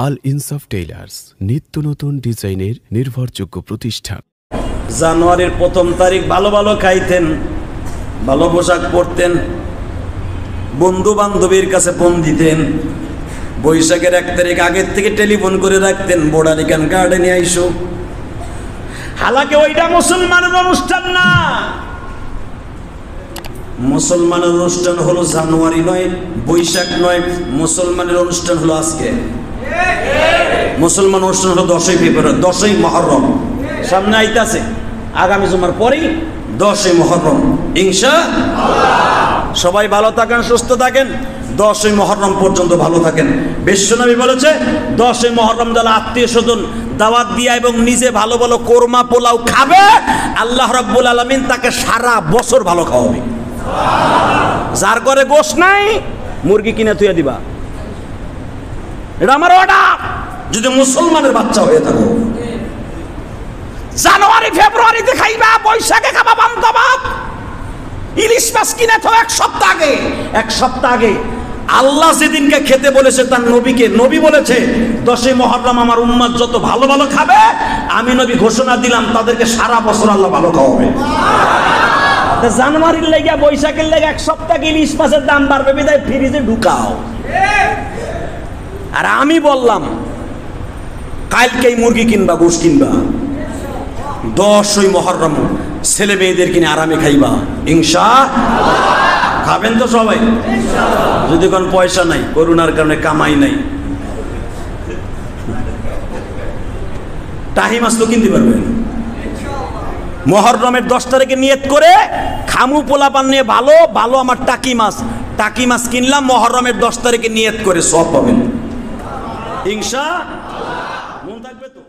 আল ইনসাফ টেইলার্স নিত্য নতুন ডিজাইনের নির্ভরযোগ্য প্রতিষ্ঠান। জানুয়ারির 1 তারিখ ভালো ভালো খাইতেন, ভালো পোশাক পরতেন, বন্ধু বান্ধবীর কাছে ফোন দিতেন। বৈশাখের 1 তারিখ আগের থেকে টেলিফোন করে রাখতেন, বোটানিক্যাল গার্ডেনে আইসো। হালাকে ওইটা মুসলমানের অনুষ্ঠান না। মুসলমানের অনুষ্ঠান হলো জানুয়ারি নয়, বৈশাখ নয়, মুসলমানের অনুষ্ঠান হলো আজকে। মুসলমান অনুষ্ঠান হলো 10ই ফেব্রুয়ারি, 10ই মুহররম সামনে আইতাছে। আগামী জুমার পরেই 10ই মুহররম ইনশাআল্লাহ। সবাই ভালো থাকেন, সুস্থ থাকেন, 10ই মুহররম পর্যন্ত ভালো থাকেন। বিশ্বনবী বলেছে 10ই মুহররম যারা আত্মীয় স্বজন দাওয়াত দিয়া এবং নিজে ভালো ভালো কোরমা পোলাও খাবে, আল্লাহ রাব্বুল আলামিন তাকে সারা বছর ভালো খাওয়াবে। যার ঘরে গোশত নাই, মুরগি কিনে তুইয়া দিবা, এটা আমার অর্ডার। যদি মুসলমানের বাচ্চা হয়ে থাকো, জানুয়ারি ফেব্রুয়ারিতে খাইবা, বৈশাখে খাবা বান্দাবাদ। ইলিশ মাছ কিনে তো 1 সপ্তাহ আগে, 1 সপ্তাহ আগে আল্লাহ যেদিনকে খেতে বলেছে তার নবীকে, নবী বলেছে 10ই মুহররম আমার উম্মত যত ভালো ভালো খাবে, আমি নবী ঘোষণা দিলাম তাদেরকে সারা বছর আল্লাহ ভালো খাওয়াবে। জানুয়ারির লেগে বৈশাখের লেগে 1 সপ্তাহ ইলিশ মাছের দাম বাড়বে, বিদায় ফ্রিজে ঢুকাও। আর আমি বললাম কালকেই মুরগি কিনবা, গোশ কিনবা, 10ই মুহররম ছেলে মেয়েদের কিনে আরামে খাইবা ইনশাআল্লাহ। খাবেন তো সবাই? যদি কোন পয়সা নাই, করোনার কারণে কামাই নাই, টাহি মাছ তো কিনতে পারবেন। মুহররমের 10 তারিখে নিয়ত করে খামু পোলাপান নিয়ে ভালো ভালো আমার টাকি মাছ কিনলাম, মুহররমের 10 তারিখে নিয়ত করে সওয়াব পাবেন ইনশাআল্লাহ। মন থাকবে তো?